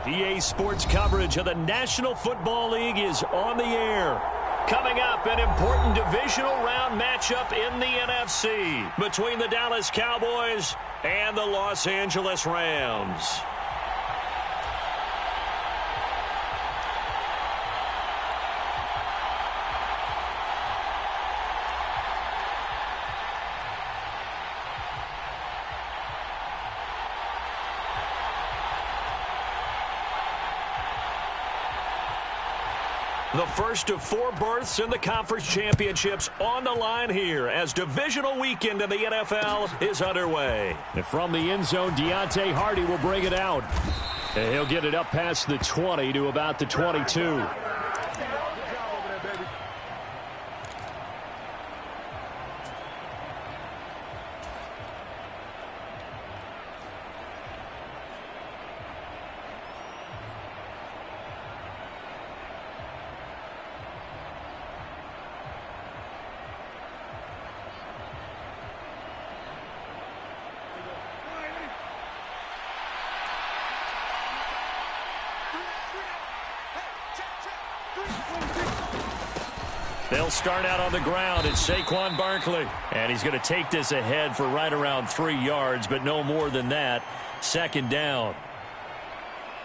EA Sports coverage of the National Football League is on the air. Coming up, an important divisional round matchup in the NFC between the Dallas Cowboys and the Los Angeles Rams. The first of 4 berths in the conference championships on the line here as divisional weekend in the NFL is underway. And from the end zone, Deontay Hardy will bring it out. And he'll get it up past the 20 to about the 22. They'll start out on the ground. It's Saquon Barkley. And he's going to take this ahead for right around 3 yards, but no more than that. Second down.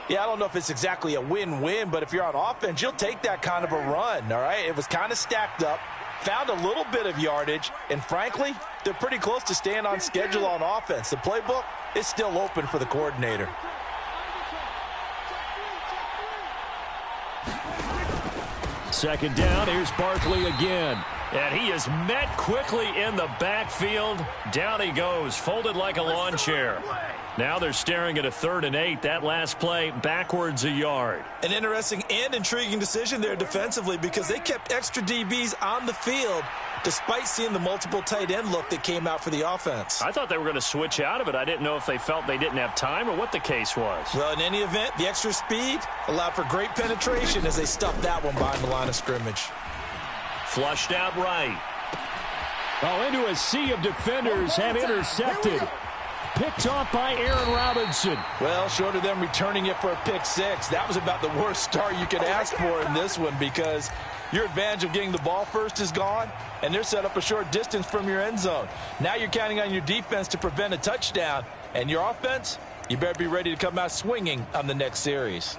Yeah, I don't know if it's exactly a win-win, but if you're on offense, you'll take that kind of a run, all right? It was kind of stacked up, found a little bit of yardage, and frankly, they're pretty close to staying on schedule on offense. The playbook is still open for the coordinator. Second down, here's Barkley again. And he is met quickly in the backfield. Down he goes, folded like a lawn chair. Now they're staring at a 3rd and 8. That last play, backwards a yard. An interesting and intriguing decision there defensively because they kept extra DBs on the field despite seeing the multiple tight end look that came out for the offense. I thought they were going to switch out of it. I didn't know if they felt they didn't have time or what the case was. Well, in any event, the extra speed allowed for great penetration as they stuffed that one behind the line of scrimmage. Flushed out right. Oh, into a sea of defenders and intercepted. Picked off by Aaron Robinson. Well, short of them returning it for a pick 6, that was about the worst start you could ask for in this one because your advantage of getting the ball first is gone, and they're set up a short distance from your end zone. Now you're counting on your defense to prevent a touchdown, and your offense, you better be ready to come out swinging on the next series.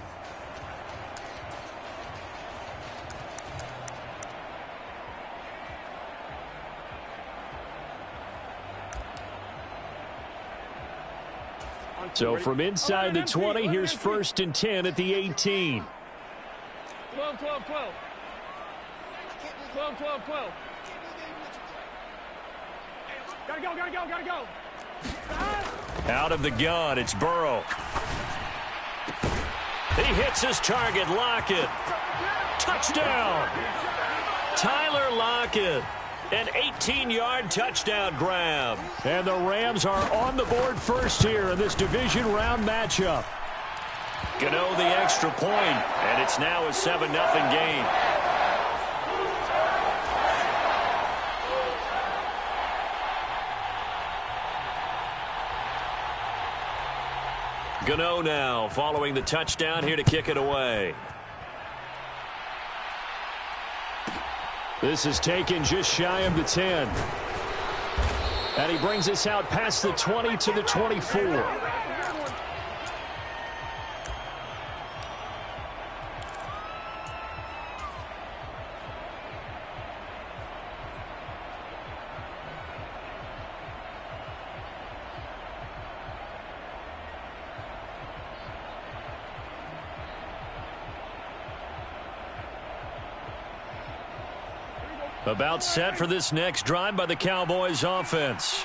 So from inside the 20, here's 1st and 10 at the 18. 12, 12, 12. 12, 12, 12. Gotta go, gotta go, gotta go. Out of the gun, it's Burrow. He hits his target, Lockett. Touchdown! Tyler Lockett. An 18-yard touchdown grab. And the Rams are on the board first here in this division round matchup. Gano the extra point, and it's now a 7-0 game. Gano now following the touchdown here to kick it away. This is taken just shy of the 10. And he brings us out past the 20 to the 24. About set for this next drive by the Cowboys offense.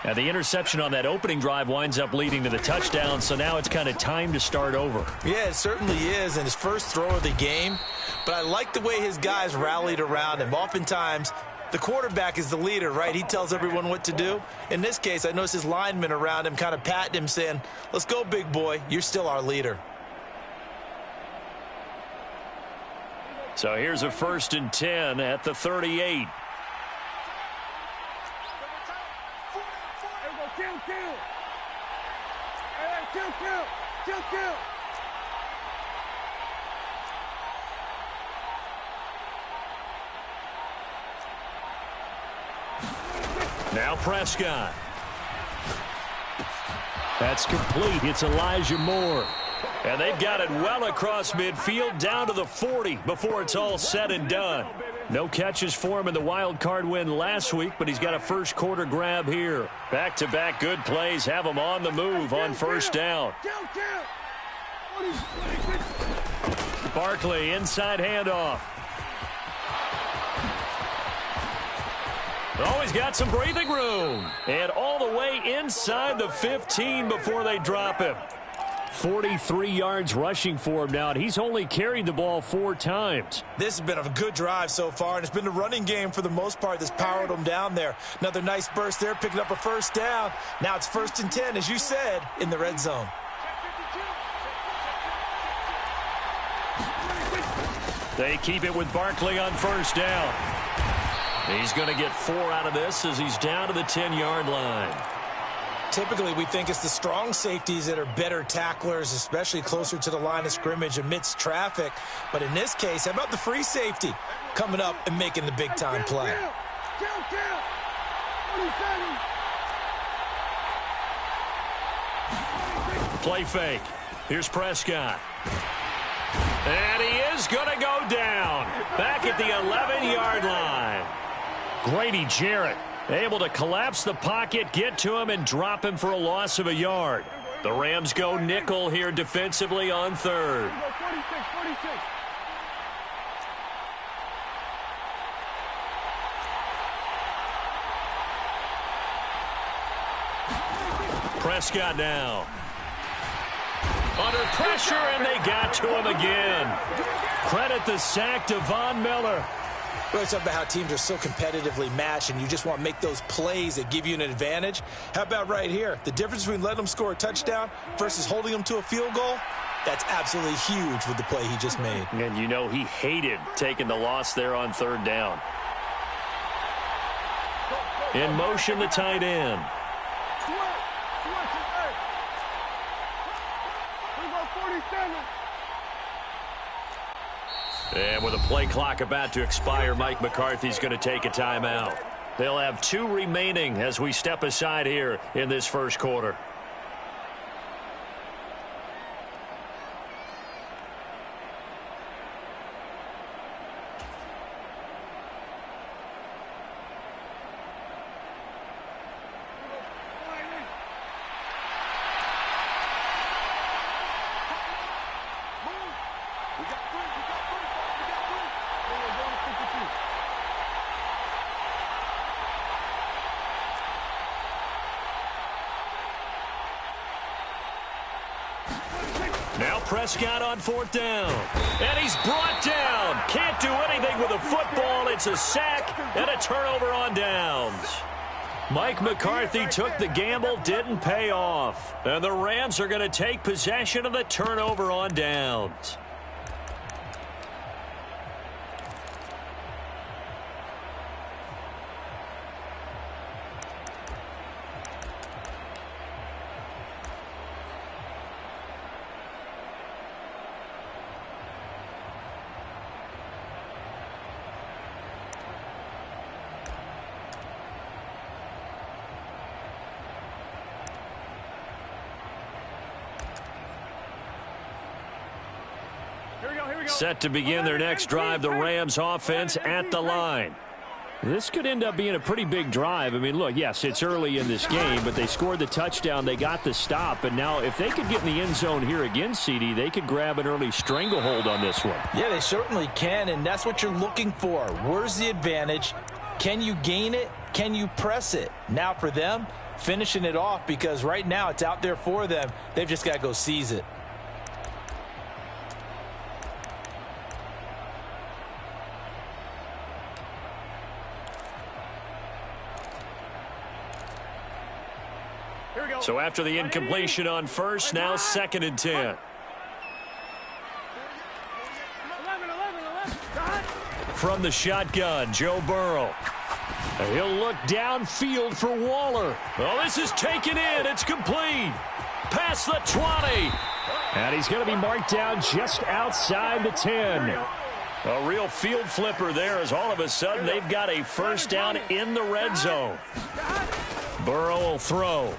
And the interception on that opening drive winds up leading to the touchdown, so now it's kind of time to start over. Yeah, it certainly is, and his first throw of the game. But I like the way his guys rallied around him. Oftentimes, the quarterback is the leader, right? He tells everyone what to do. In this case, I noticed his linemen around him kind of patting him, saying, let's go, big boy. You're still our leader. So here's a 1st and 10 at the 38. Now Prescott. That's complete. It's Elijah Moore. And they've got it well across midfield down to the 40 before it's all said and done. No catches for him in the wild card win last week, but he's got a first quarter grab here. Back-to-back good plays have him on the move on first down. Barkley inside handoff. Always got some breathing room. And all the way inside the 15 before they drop him. 43 yards rushing for him now, and he's only carried the ball 4 times. This has been a good drive so far, and it's been the running game for the most part that's powered him down there. Another nice burst there, picking up a first down. Now it's 1st and 10, as you said, in the red zone. They keep it with Barkley on first down. He's going to get 4 out of this as he's down to the 10-yard line. Typically, we think it's the strong safeties that are better tacklers, especially closer to the line of scrimmage amidst traffic. But in this case, how about the free safety coming up and making the big-time play? Play fake. Here's Prescott. And he is going to go down. Back at the 11-yard line. Grady Jarrett able to collapse the pocket, get to him, and drop him for a loss of a yard. The Rams go nickel here defensively on 3rd. Prescott now. Under pressure, and they got to him again. Credit the sack to Von Miller. Really talking about how teams are so competitively matched and you just want to make those plays that give you an advantage. How about right here? The difference between letting them score a touchdown versus holding them to a field goal, that's absolutely huge with the play he just made. And you know he hated taking the loss there on 3rd down. In motion, the tight end. And with a play clock about to expire, Mike McCarthy's going to take a timeout. They'll have 2 remaining as we step aside here in this first quarter. Now Prescott on 4th down. And he's brought down. Can't do anything with a football. It's a sack and a turnover on downs. Mike McCarthy took the gamble, didn't pay off. And the Rams are going to take possession of the turnover on downs. Set to begin their next drive, the Rams offense at the line. This could end up being a pretty big drive. I mean, look, yes, it's early in this game, but they scored the touchdown, they got the stop, and now if they could get in the end zone here again, CD, they could grab an early stranglehold on this one. Yeah, they certainly can, and that's what you're looking for. Where's the advantage? Can you gain it? Can you press it? Now for them, finishing it off, because right now it's out there for them. They've just got to go seize it. So after the incompletion on first, now 2nd and 10. From the shotgun, Joe Burrow. He'll look downfield for Waller. Oh, this is taken in. It's complete. Past the 20. And he's going to be marked down just outside the 10. A real field flipper there as all of a sudden they've got a first down in the red zone. Burrow will throw.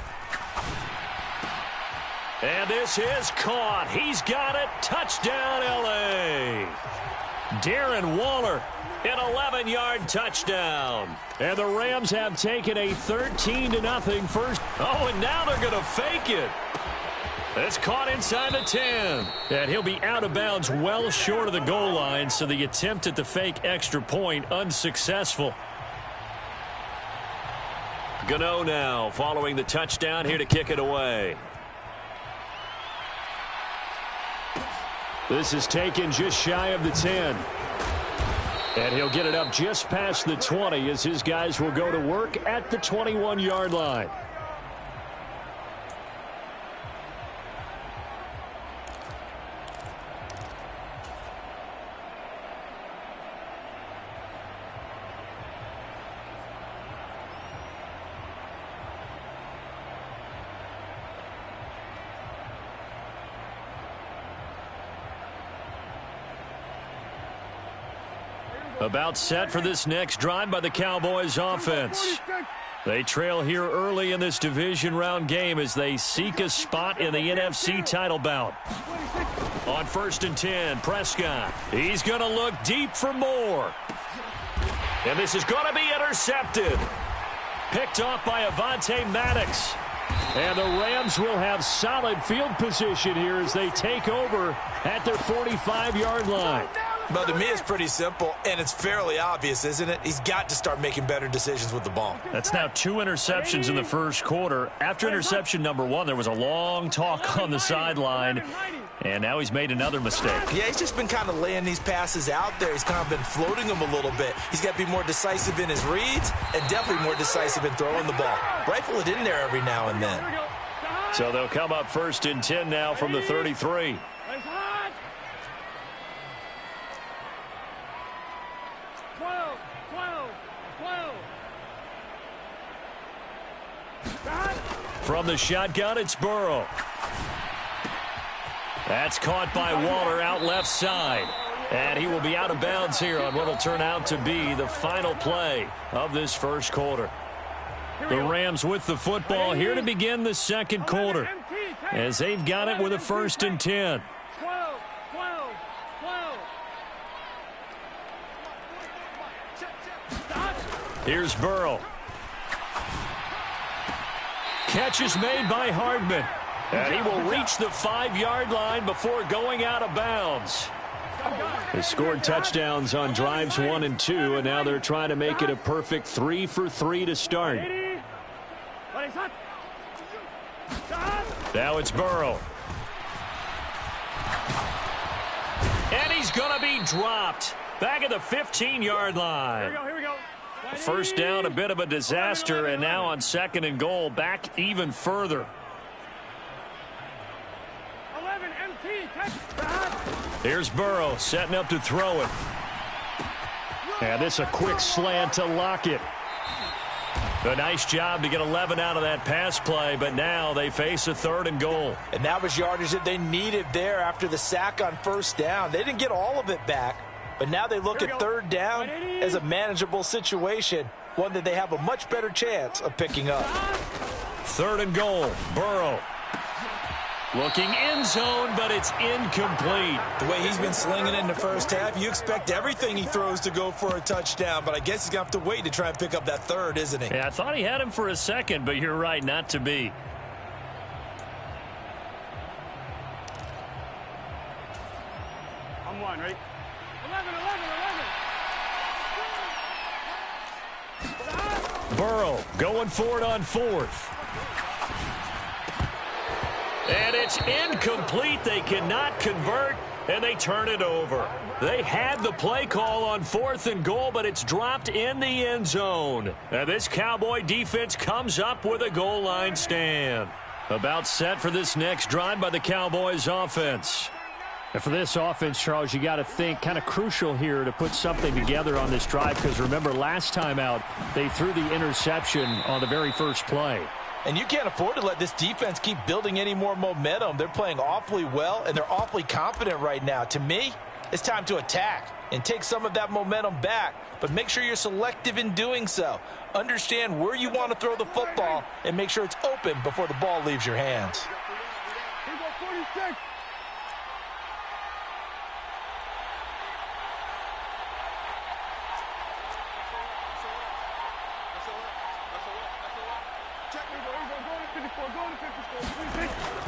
And this is caught. He's got it. Touchdown, L.A. Darren Waller, an 11-yard touchdown. And the Rams have taken a 13-0 first. Oh, and now they're going to fake it. It's caught inside the 10. And he'll be out of bounds well short of the goal line, so the attempt at the fake extra point unsuccessful. Gano now following the touchdown here to kick it away. This is taken just shy of the 10. And he'll get it up just past the 20 as his guys will go to work at the 21-yard line. About set for this next drive by the Cowboys offense. They trail here early in this division round game as they seek a spot in the NFC title bout. On 1st and 10, Prescott. He's going to look deep for more. And this is going to be intercepted. Picked off by Avonte Maddox. And the Rams will have solid field position here as they take over at their 45-yard line. But to me, it's pretty simple, and it's fairly obvious, isn't it? He's got to start making better decisions with the ball. That's now 2 interceptions in the first quarter. After interception number 1, there was a long talk on the sideline, and now he's made another mistake. Yeah, he's just been kind of laying these passes out there. He's kind of been floating them a little bit. He's got to be more decisive in his reads and definitely more decisive in throwing the ball. Rifle it in there every now and then. So they'll come up 1st and 10 now from the 33. 12. From the shotgun, it's Burrow. That's caught by Waller out left side. And he will be out of bounds here on what will turn out to be the final play of this first quarter. The Rams with the football here to begin the second quarter as they've got it with a 1st and 10. 12. Here's Burrow. Catch is made by Hardman. And he will reach the 5-yard line before going out of bounds. They scored touchdowns on drives 1 and 2, and now they're trying to make it a perfect 3 for 3 to start. Now it's Burrow. And he's going to be dropped. Back at the 15-yard line. Here we go. First down, a bit of a disaster, and now on 2nd and goal, back even further. 11 MT. Here's Burrow setting up to throw it. And this a quick slant to Lockett. A nice job to get 11 out of that pass play, but now they face a 3rd and goal. And that was yardage that they needed there after the sack on 1st down. They didn't get all of it back, but now they look at 3rd down as a manageable situation, one that they have a much better chance of picking up. 3rd and goal, Burrow. Looking end zone, but it's incomplete. The way he's been slinging in the first half, you expect everything he throws to go for a touchdown, but I guess he's going to have to wait to try and pick up that 3rd, isn't he? Yeah, I thought he had him for a second, but you're right, not to be. I'm 1, right? 11. Burrow going for it on 4th. And it's incomplete. They cannot convert, and they turn it over. They had the play call on 4th and goal, but it's dropped in the end zone. And this Cowboy defense comes up with a goal line stand. About set for this next drive by the Cowboys offense. And for this offense, Charles, you got to think kind of crucial here to put something together on this drive, because remember last time out, they threw the interception on the very first play. And you can't afford to let this defense keep building any more momentum. They're playing awfully well, and they're awfully confident right now. To me, it's time to attack and take some of that momentum back. But make sure you're selective in doing so. Understand where you want to throw the football and make sure it's open before the ball leaves your hands. Here we go, 46.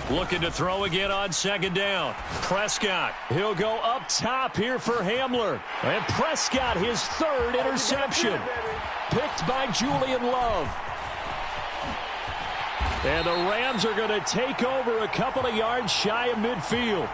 Looking to throw again on second down. Prescott, he'll go up top here for Hamler. And Prescott, his third interception. Picked by Julian Love. And the Rams are going to take over a couple of yards shy of midfield.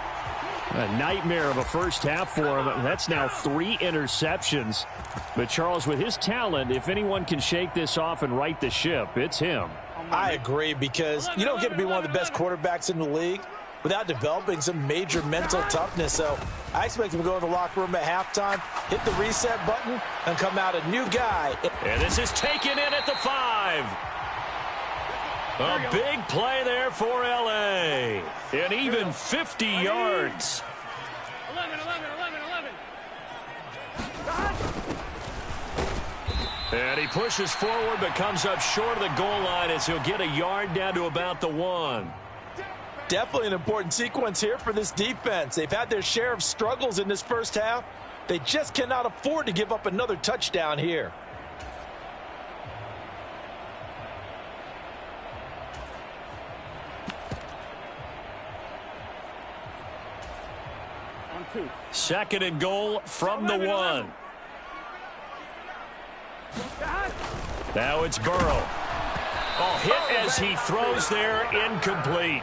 A nightmare of a first half for him. That's now 3 interceptions. But Charles, with his talent, if anyone can shake this off and right the ship, it's him. I agree, because you don't get to be one of the best quarterbacks in the league without developing some major mental toughness. So I expect him to go in the locker room at halftime, hit the reset button, and come out a new guy. And this is taken in at the 5. A big play there for L.A. And even 50 yards. 11. And he pushes forward but comes up short of the goal line as he'll get a yard down to about the 1. Definitely an important sequence here for this defense. They've had their share of struggles in this first half. They just cannot afford to give up another touchdown here. On 2. Second and goal from the 1. Now it's Burrow. Oh, hit as he throws there, incomplete.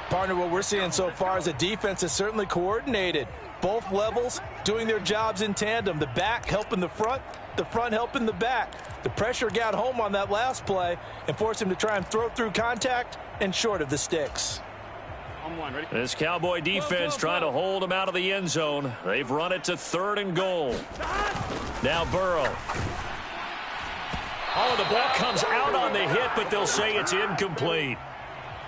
Partner, what we're seeing so far is a defense is certainly coordinated. Both levels doing their jobs in tandem. The back helping the front helping the back. The pressure got home on that last play and forced him to try and throw through contact and short of the sticks. On 1, ready? This Cowboy defense trying to hold him out of the end zone. They've run it to 3rd and goal. Now Burrow. Oh, the ball comes out on the hit, but they'll say it's incomplete.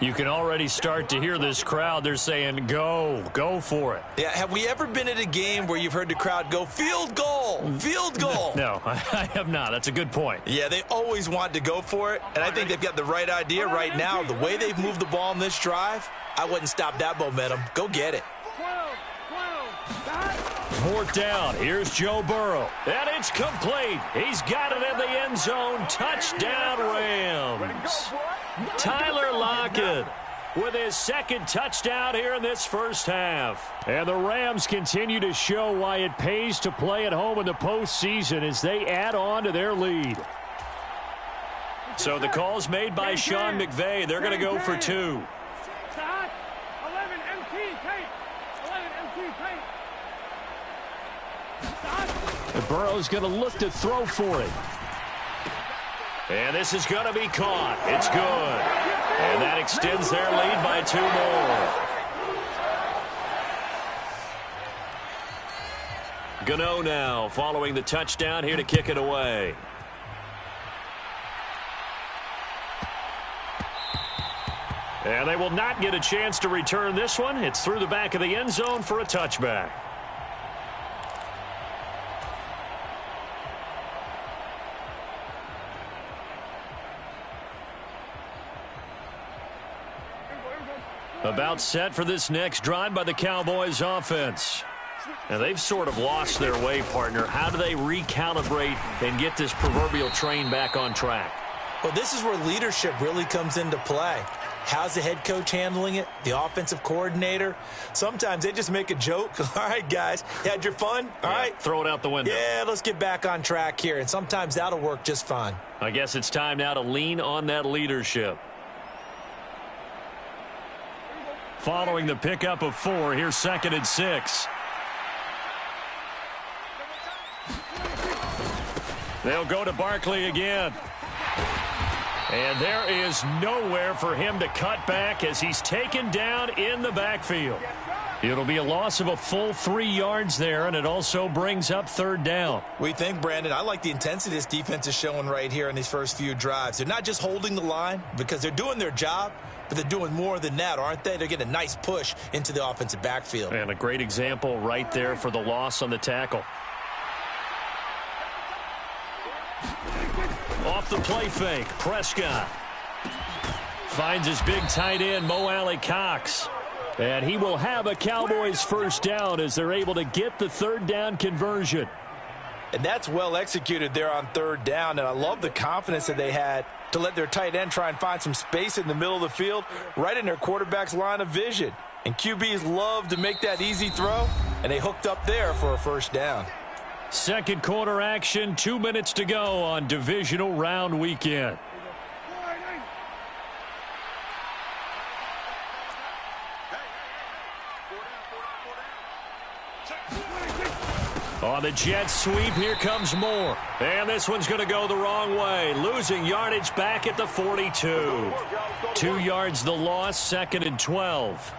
You can already start to hear this crowd. They're saying, go for it. Yeah, have we ever been at a game where you've heard the crowd go, field goal, field goal? No, I have not. That's a good point. Yeah, they always want to go for it, and I think they've got the right idea right now. The way they've moved the ball in this drive, I wouldn't stop that momentum. Go get it. 12. 4th down. Here's Joe Burrow. And it's complete. He's got it in the end zone. Touchdown, Rams. Tyler Lockett with his 2nd touchdown here in this first half. And the Rams continue to show why it pays to play at home in the postseason as they add on to their lead. So the call's made by Sean McVay. They're going to go for 2. 11 MT tape. And Burrow's going to look to throw for it. And this is going to be caught. It's good. And that extends their lead by 2 more. Gano now following the touchdown here to kick it away. And they will not get a chance to return this one. It's through the back of the end zone for a touchback. About set for this next drive by the Cowboys offense. And they've sort of lost their way, partner. How do they recalibrate and get this proverbial train back on track? Well, this is where leadership really comes into play. How's the head coach handling it? The offensive coordinator? Sometimes they just make a joke. All right, guys, you had your fun? All right. Throw it out the window. Yeah, let's get back on track here. And sometimes that'll work just fine. I guess it's time now to lean on that leadership. Following the pickup of 4, here's 2nd and 6. They'll go to Barkley again. And there is nowhere for him to cut back as he's taken down in the backfield. It'll be a loss of a full 3 yards there, and it also brings up 3rd down. We think, Brandon, I like the intensity this defense is showing right here in these first few drives. They're not just holding the line because they're doing their job. but they're doing more than that, aren't they? They're getting a nice push into the offensive backfield. And a great example right there for the loss on the tackle. Off the play fake, Prescott finds his big tight end, Mo Alley-Cox. And he will have a Cowboys first down as they're able to get the third down conversion. And that's well executed there on third down. And I love the confidence that they had to let their tight end try and find some space in the middle of the field, right in their quarterback's line of vision. And QBs love to make that easy throw, and they hooked up there for a first down. Second quarter action, 2 minutes to go on divisional round weekend. On the jet sweep, here comes Moore. And this one's going to go the wrong way. Losing yardage back at the 42. 2 yards the loss, 2nd and 12.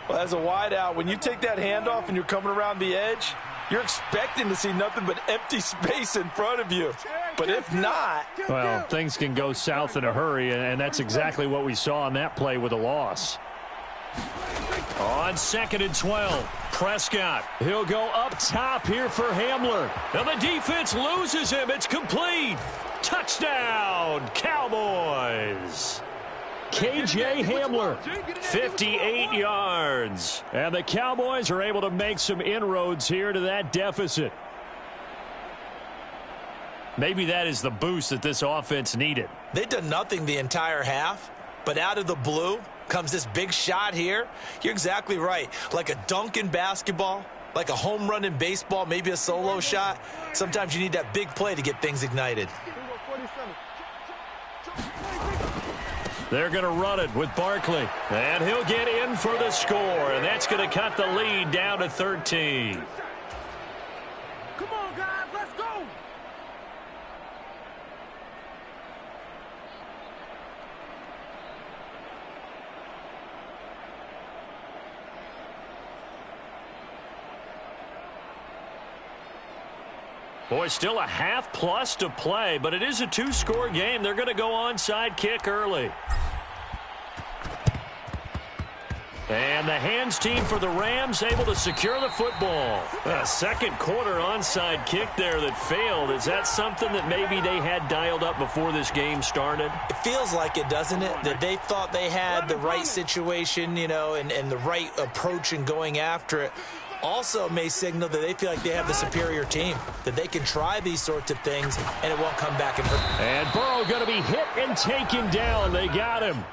Well, as a wideout, when you take that handoff and you're coming around the edge, you're expecting to see nothing but empty space in front of you. But if not... Well, things can go south in a hurry, and that's exactly what we saw on that play with a loss. On 2nd and 12, Prescott. He'll go up top here for Hamler. And the defense loses him. It's complete. Touchdown, Cowboys. KJ Hamler, 58 yards. And the Cowboys are able to make some inroads here to that deficit. Maybe that is the boost that this offense needed. They've done nothing the entire half, but out of the blue comes this big shot here. You're exactly right. Like a dunk in basketball, like a home run in baseball, maybe a solo shot. Sometimes you need that big play to get things ignited. They're going to run it with Barkley. And he'll get in for the score. And that's going to cut the lead down to 13. Come on, guys, let's go. Boy, still a half plus to play, but it is a 2-score game. They're going to go onside kick early. And the hands team for the Rams able to secure the football. A second quarter onside kick there that failed. Is that something that maybe they had dialed up before this game started? It feels like it, doesn't it? That they thought they had the right situation, you know, and the right approach in going after it. Also may signal that they feel like they have the superior team, that they can try these sorts of things and it won't come back and hurt. And Burrow going to be hit and taken down. They got him.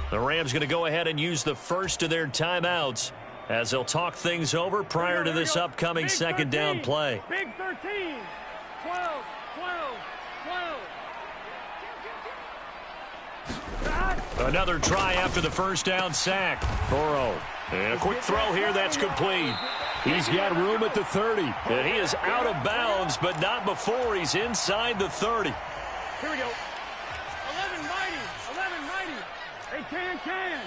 The Rams going to go ahead and use the first of their timeouts as they'll talk things over prior to this upcoming second down play. Big 13, 12, 12, 12. Another try after the first down sack. Burrow. And a quick throw here that's complete. He's got room at the 30. And he is out of bounds, but not before he's inside the 30. Here we go. 11 mighty. 11 mighty. Hey, can.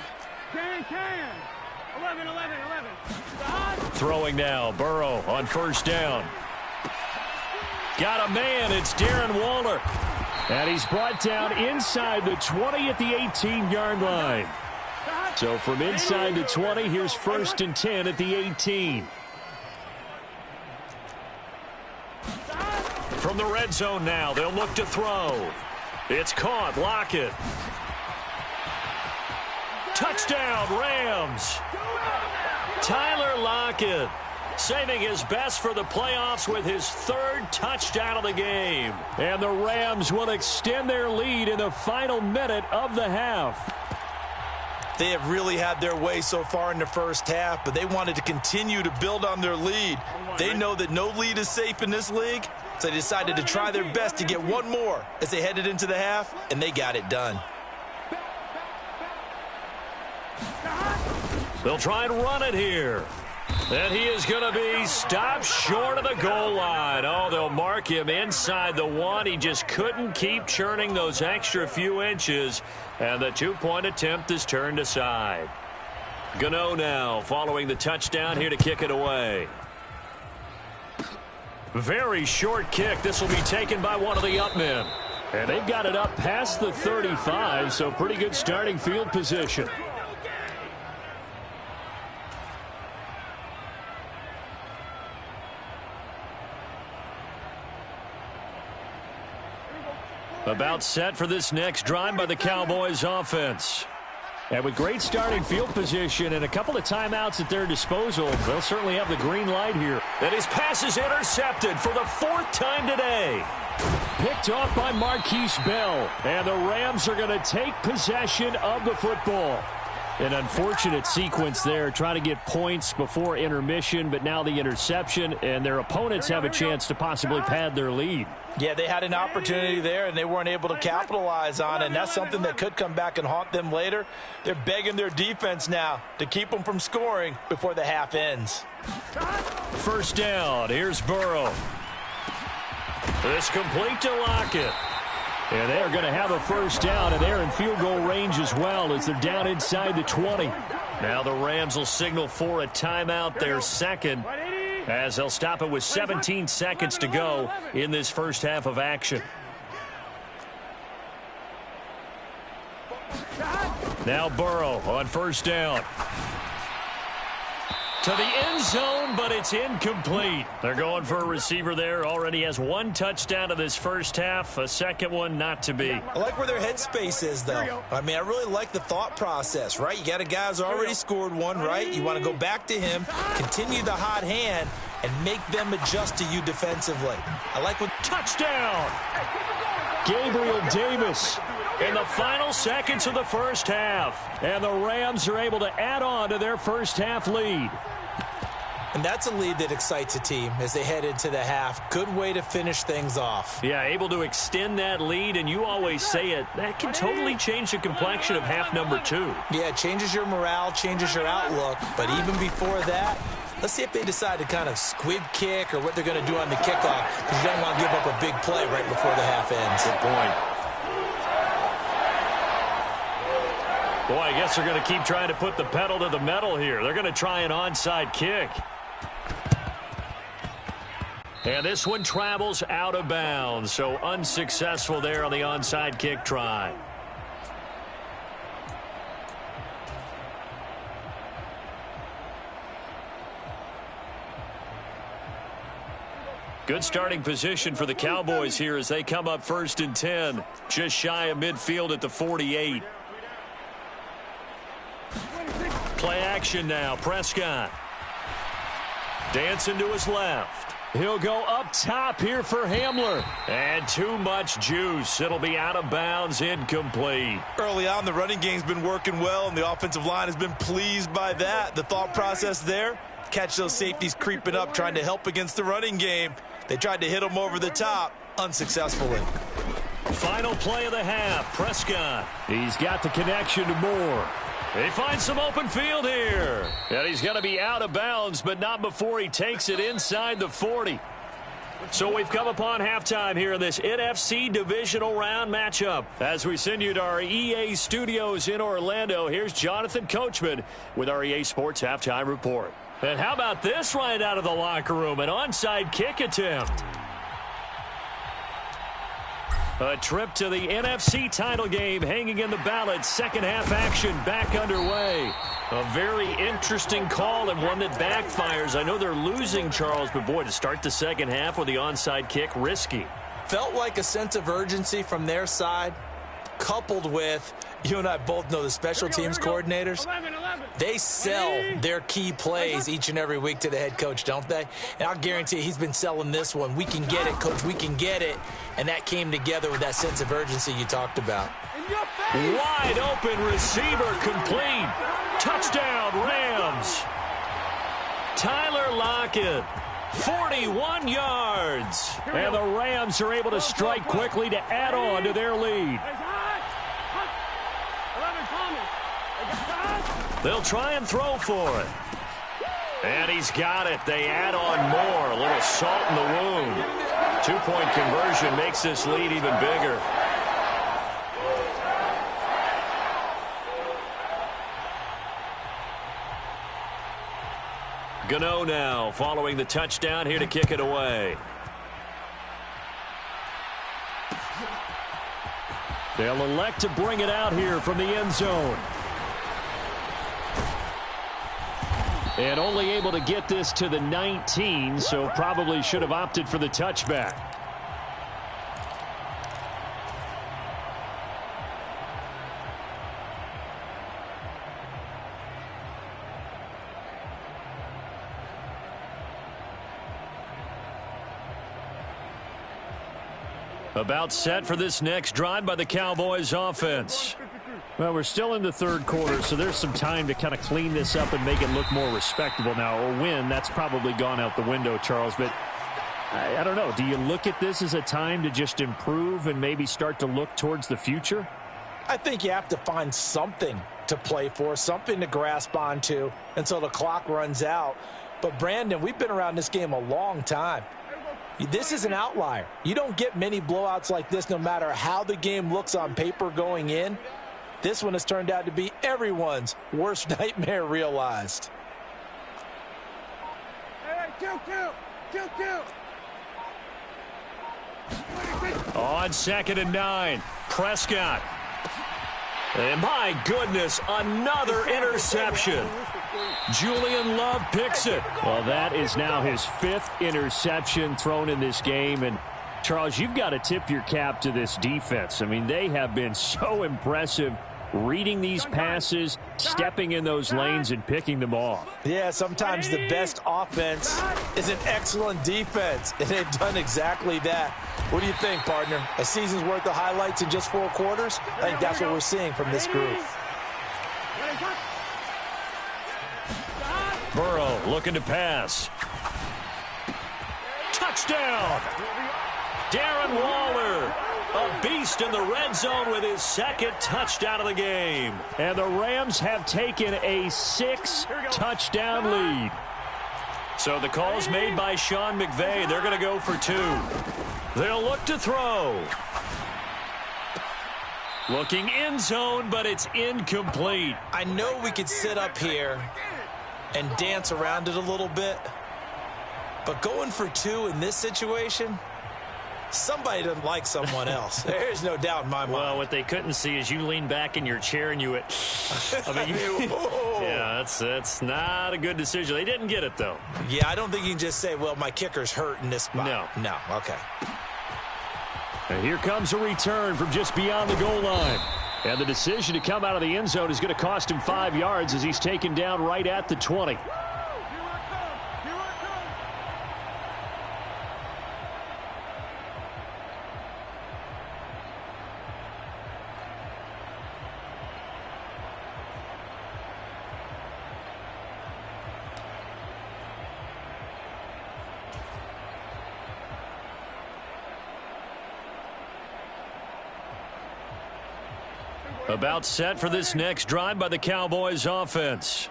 11. Throwing now. Burrow on first down. Got a man. It's Darren Waller. And he's brought down inside the 20 at the 18-yard line. So from inside the 20, here's 1st and 10 at the 18. From the red zone now, they'll look to throw. It's caught. Lockett. Touchdown, Rams. Tyler Lockett saving his best for the playoffs with his 3rd touchdown of the game. And the Rams will extend their lead in the final minute of the half. They have really had their way so far in the first half, but they wanted to continue to build on their lead. They know that no lead is safe in this league, so they decided to try their best to get one more as they headed into the half, and they got it done. They'll try and run it here. And he is going to be stopped short of the goal line. Oh, they'll mark him inside the 1. He just couldn't keep churning those extra few inches. And the 2-point attempt is turned aside. Gano now following the touchdown here to kick it away. Very short kick. This will be taken by one of the up men. And they've got it up past the 35, so pretty good starting field position. About set for this next drive by the Cowboys offense. And with great starting field position and a couple of timeouts at their disposal, they'll certainly have the green light here. And his pass is intercepted for the 4th time today. Picked off by Marquise Bell. And the Rams are going to take possession of the football. An unfortunate sequence there, trying to get points before intermission, but now the interception, and their opponents have a chance to possibly pad their lead. Yeah, they had an opportunity there, and they weren't able to capitalize on it, and that's something that could come back and haunt them later. They're begging their defense now to keep them from scoring before the half ends. First down, here's Burrow. It's complete to Lockett. And they're going to have a first down, and they're in field goal range as well as they're down inside the 20. Now the Rams will signal for a timeout, their second, as they'll stop it with 17 seconds to go in this first half of action. Now Burrow on first down. To the end zone, but it's incomplete. They're going for a receiver there. Already has 1 touchdown in this first half. A second one not to be. I like where their headspace is, though. I mean, I really like the thought process, right? You got a guy who's already scored one, right? You want to go back to him, continue the hot hand, and make them adjust to you defensively. I like what... Touchdown! Gabriel Davis in the final seconds of the first half. And the Rams are able to add on to their first half lead. And that's a lead that excites a team as they head into the half. Good way to finish things off. Yeah, able to extend that lead, and you always say it, that can totally change the complexion of half number 2. Yeah, it changes your morale, changes your outlook. But even before that, let's see if they decide to kind of squib kick or what they're going to do on the kickoff, because you don't want to give up a big play right before the half ends. Good point. Boy, I guess they're going to keep trying to put the pedal to the metal here. They're going to try an onside kick. And this one travels out of bounds, so unsuccessful there on the onside kick try. Good starting position for the Cowboys here as they come up 1st and 10, just shy of midfield at the 48. Play action now, Prescott. Dancing to his left. He'll go up top here for Hamler. And too much juice. It'll be out of bounds, incomplete. Early on, the running game's been working well, and the offensive line has been pleased by that. The thought process there, catch those safeties creeping up, trying to help against the running game. They tried to hit them over the top, unsuccessfully. Final play of the half, Prescott. He's got the connection to Moore. He finds some open field here. And he's going to be out of bounds, but not before he takes it inside the 40. So we've come upon halftime here in this NFC divisional round matchup. As we send you to our EA studios in Orlando, here's Jonathan Coachman with our EA Sports Halftime Report. And how about this right out of the locker room? An onside kick attempt. A trip to the NFC title game hanging in the balance. Second half action back underway. A very interesting call and one that backfires. I know they're losing, Charles, but boy, to start the second half with the onside kick, risky. Felt like a sense of urgency from their side, coupled with, you and I both know the special teams coordinators. They sell their key plays each and every week to the head coach, don't they? And I'll guarantee you he's been selling this one. We can get it, coach, we can get it. And that came together with that sense of urgency you talked about. Wide open receiver complete. Touchdown, Rams. Tyler Lockett, 41 yards. And the Rams are able to strike quickly to add on to their lead. They'll try and throw for it. And he's got it. They add on more. A little salt in the wound. 2-point conversion makes this lead even bigger. Gano now following the touchdown here to kick it away. They'll elect to bring it out here from the end zone. And only able to get this to the 19, so probably should have opted for the touchback. About set for this next drive by the Cowboys offense. Well, we're still in the third quarter, so there's some time to kind of clean this up and make it look more respectable. Now, a win, that's probably gone out the window, Charles, but I don't know. Do you look at this as a time to just improve and maybe start to look towards the future? I think you have to find something to play for, something to grasp onto until the clock runs out. But, Brandon, we've been around this game a long time. This is an outlier. You don't get many blowouts like this no matter how the game looks on paper going in. This one has turned out to be everyone's worst nightmare realized. Hey, kill. On 2nd and 9, Prescott. And my goodness, another interception. Julian Love picks it. Well, that is now his 5th interception thrown in this game. And, Charles, you've got to tip your cap to this defense. I mean, they have been so impressive reading these passes, stepping in those lanes, and picking them off. Yeah, sometimes the best offense is an excellent defense, and they've done exactly that. What do you think, partner? A season's worth of highlights in just 4 quarters? I think that's what we're seeing from this group. Burrow looking to pass. Touchdown! Darren Waller, a beast in the red zone with his 2nd touchdown of the game. And the Rams have taken a 6-touchdown lead. So the call's made by Sean McVay. They're going to go for 2. They'll look to throw. Looking end zone, but it's incomplete. I know we could sit up here and dance around it a little bit, but going for 2 in this situation, somebody doesn't like someone else. There's no doubt in my mind. Well, what they couldn't see is you lean back in your chair and you went, I mean, yeah, that's not a good decision. They didn't get it, though. Yeah, I don't think you can just say, well, my kicker's hurt in this spot. No, okay. And here comes a return from just beyond the goal line. And the decision to come out of the end zone is going to cost him 5 yards as he's taken down right at the 20. About set for this next drive by the Cowboys offense.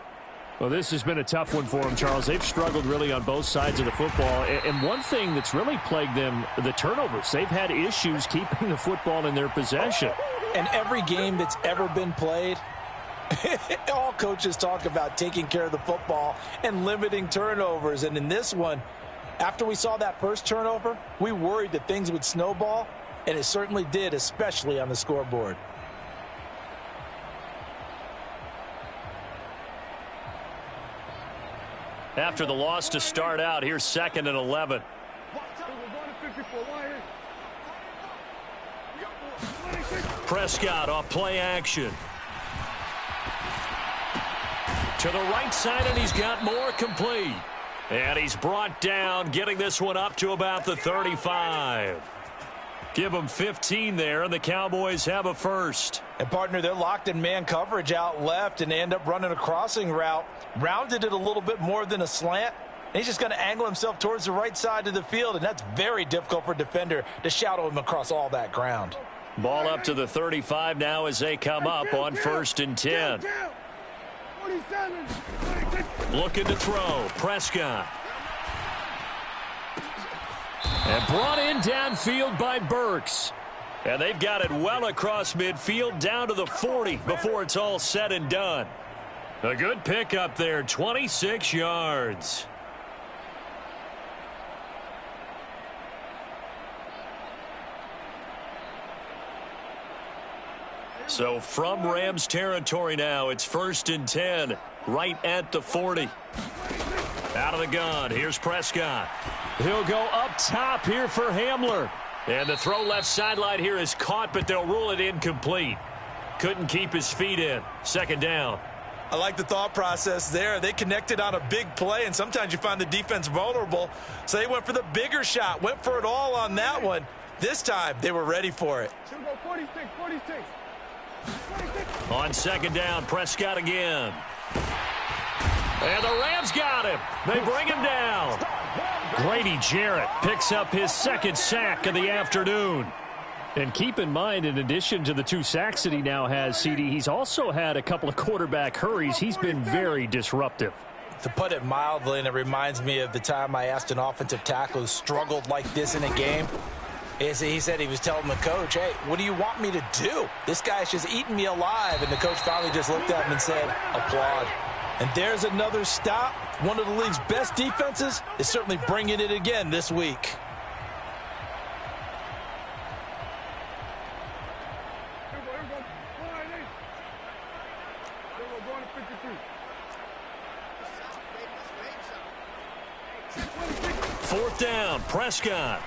Well, this has been a tough one for them, Charles. They've struggled really on both sides of the football. And one thing that's really plagued them, the turnovers. They've had issues keeping the football in their possession. And every game that's ever been played, all coaches talk about taking care of the football and limiting turnovers. And in this one, after we saw that first turnover, we worried that things would snowball, and it certainly did, especially on the scoreboard. After the loss to start out, here's 2nd and 11. Prescott off play action. To the right side, and he's got more complete. And he's brought down, getting this one up to about the 35. Give them 15 there, and the Cowboys have a first. And, partner, they're locked in man coverage out left, and they end up running a crossing route. Rounded it a little bit more than a slant. And he's just going to angle himself towards the right side of the field, and that's very difficult for a defender to shadow him across all that ground. Ball up to the 35 now as they come up on 1st and 10. Looking to throw. Prescott. And brought in downfield by Burks. And they've got it well across midfield down to the 40 before it's all said and done. A good pickup there, 26 yards. So from Rams territory now, it's 1st and 10, right at the 40. Out of the gun, here's Prescott. He'll go up top here for Hamler. And the throw left sideline here is caught, but they'll rule it incomplete. Couldn't keep his feet in. 2nd down. I like the thought process there. They connected on a big play, and sometimes you find the defense vulnerable. So they went for the bigger shot, went for it all on that one. This time, they were ready for it. 46, 46. On 2nd down, Prescott again. And the Rams got him. They bring him down. Grady Jarrett picks up his 2nd sack of the afternoon. And keep in mind, in addition to the 2 sacks that he now has, CD, he's also had a couple of quarterback hurries. He's been very disruptive. To put it mildly, and it reminds me of the time I asked an offensive tackle who struggled like this in a game. He said he was telling the coach, hey, what do you want me to do? This guy's just eating me alive. And the coach finally just looked at him and said, applaud. And there's another stop. One of the league's best defenses is certainly bringing it again this week. Fourth down, Prescott.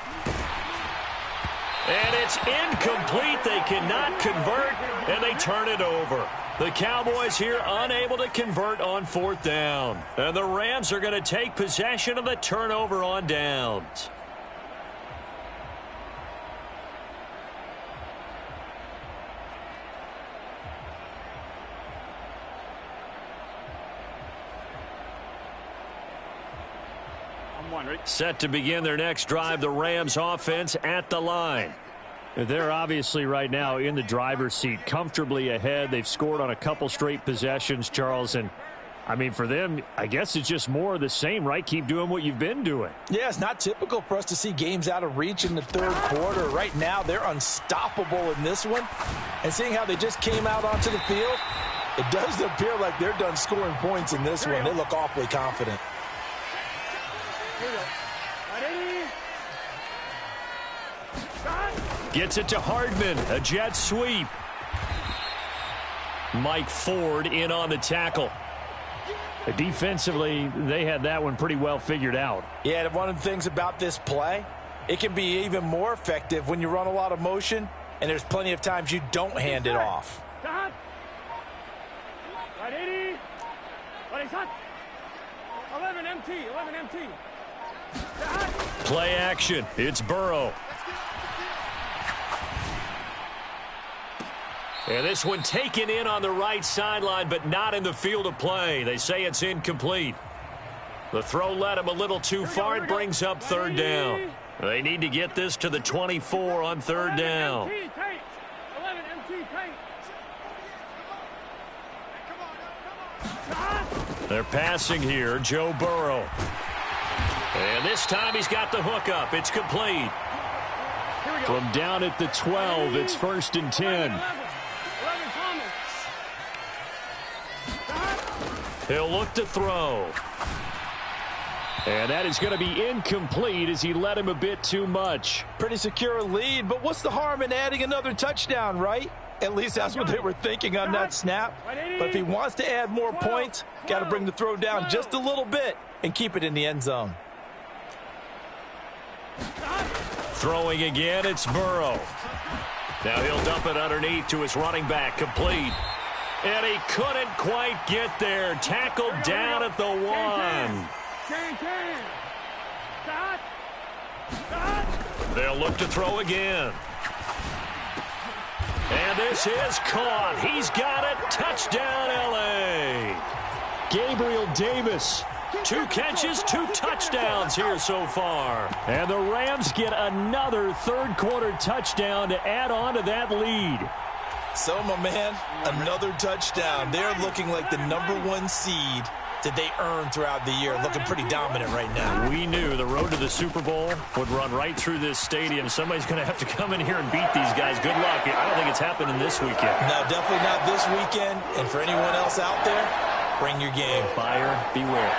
And it's incomplete. They cannot convert, and they turn it over. The Cowboys here unable to convert on 4th down. And the Rams are going to take possession of the turnover on downs. Set to begin their next drive, the Rams offense at the line. They're obviously right now in the driver's seat, comfortably ahead. They've scored on a couple straight possessions, Charles. And, I mean, for them, I guess it's just more of the same, right? Keep doing what you've been doing. Yeah, it's not typical for us to see games out of reach in the 3rd quarter. Right now, they're unstoppable in this one. And seeing how they just came out onto the field, it does appear like they're done scoring points in this one. They look awfully confident. Gets it to Hardman, a jet sweep. Mike Ford in on the tackle. Defensively, they had that one pretty well figured out. Yeah, one of the things about this play, it can be even more effective when you run a lot of motion, and there's plenty of times you don't hand it off. 11 MT, 11 MT. Play action. It's Burrow. And this one taken in on the right sideline, but not in the field of play. They say it's incomplete. The throw led him a little too far. It brings up 3rd down. They need to get this to the 24 on 3rd down. 11 MT, They're passing here, Joe Burrow. And this time he's got the hook up. It's complete. From down at the 12, it's 1st and 10. He'll look to throw. And that is going to be incomplete as he led him a bit too much. Pretty secure lead, but what's the harm in adding another touchdown, right? At least that's what they were thinking on that snap. But if he wants to add more points, got to bring the throw down just a little bit and keep it in the end zone. Throwing again, it's Burrow. Now he'll dump it underneath to his running back, complete. And he couldn't quite get there. Tackled down at the 1. They'll look to throw again. And this is caught. He's got it. Touchdown, L.A. Gabriel Davis. 2 catches, 2 touchdowns here so far. And the Rams get another 3rd quarter touchdown to add on to that lead. So, my man, another touchdown. They're looking like the #1 seed that they earned throughout the year. Looking pretty dominant right now. We knew the road to the Super Bowl would run right through this stadium. Somebody's going to have to come in here and beat these guys. Good luck. I don't think it's happening this weekend. No, definitely not this weekend. And for anyone else out there, bring your game. Buyer beware.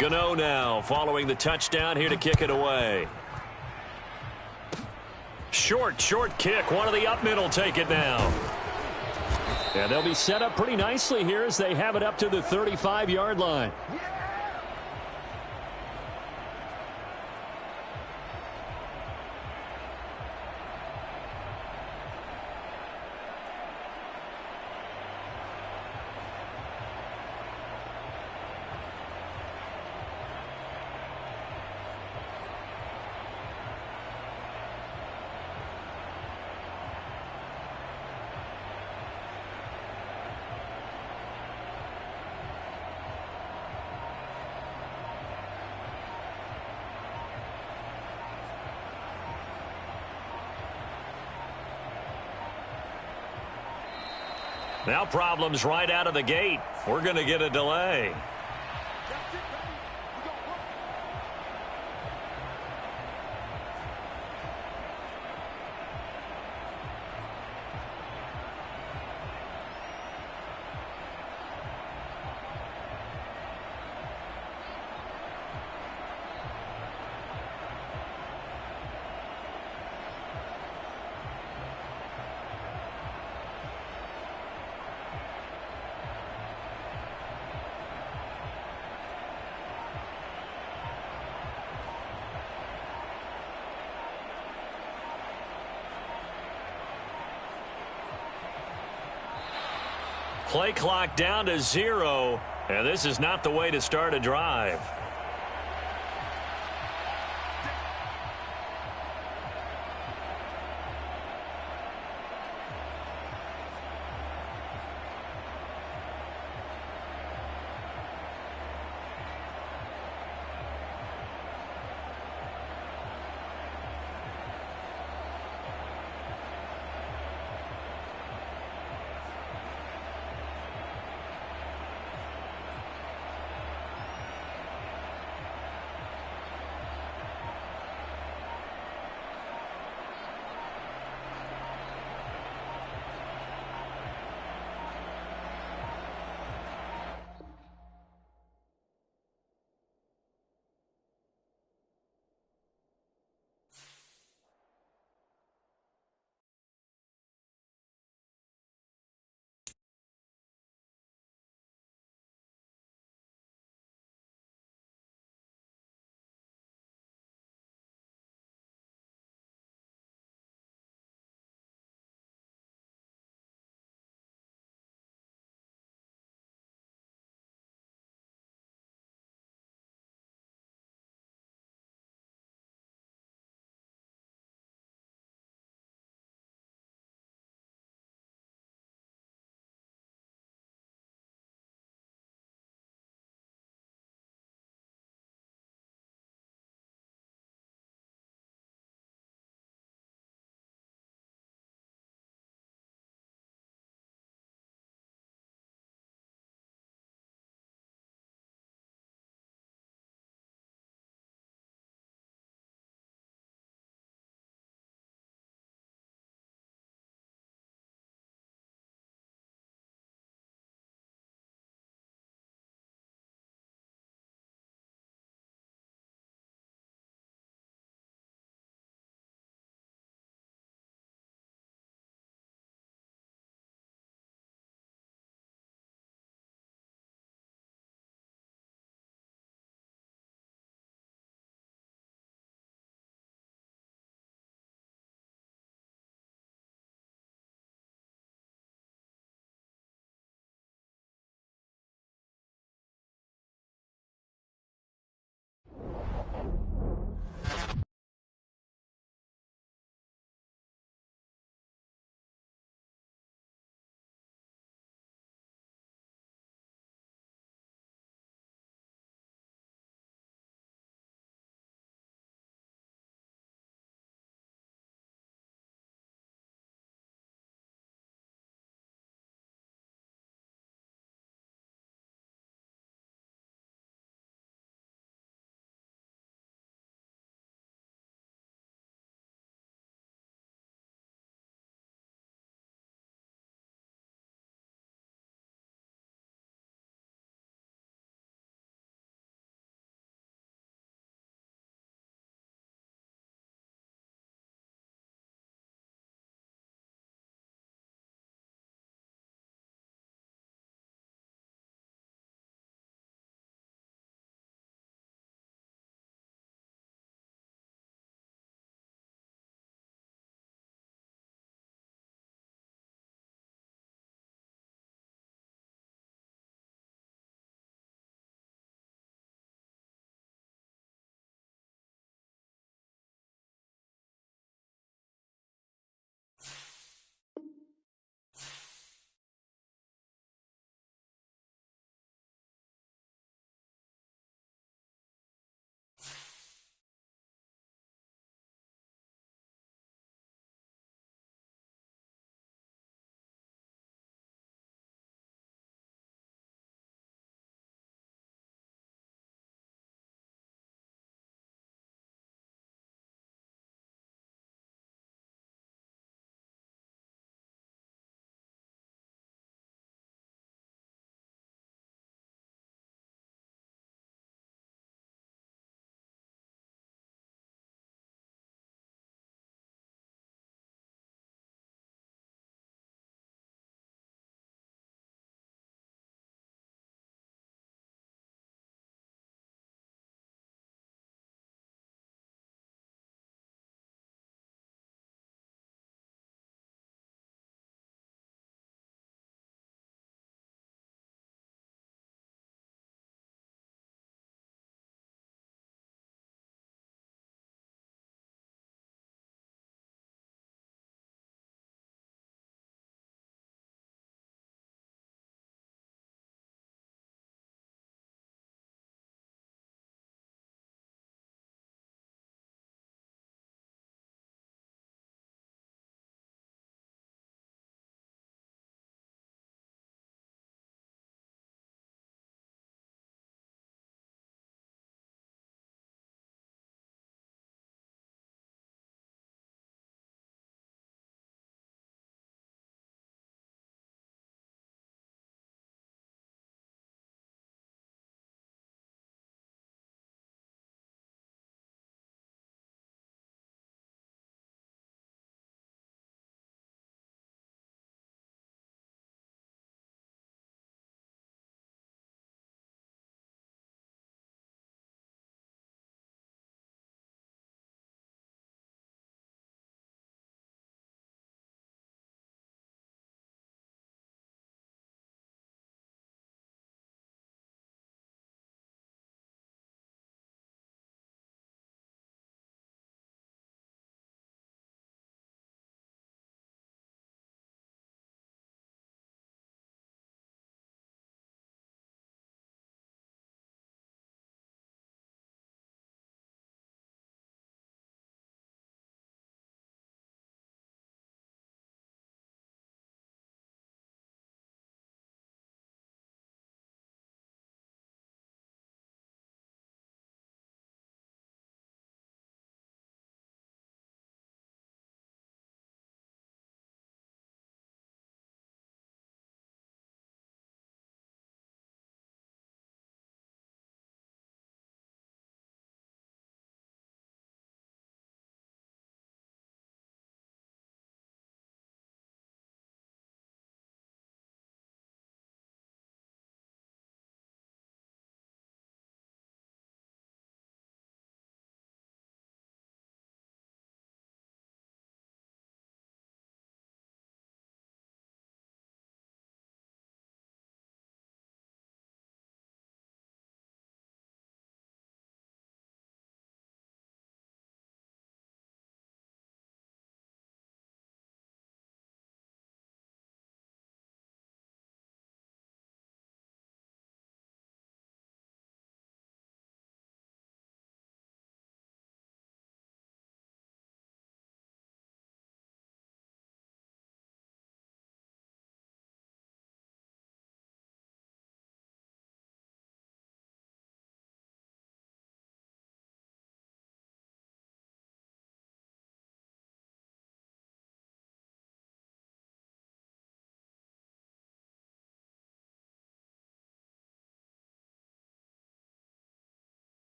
Gano now following the touchdown here to kick it away. Short kick. One of the up middle take it now. And they'll be set up pretty nicely here as they have it up to the 35-yard line. Now problems right out of the gate. We're going to get a delay. Play clock down to 0, and this is not the way to start a drive.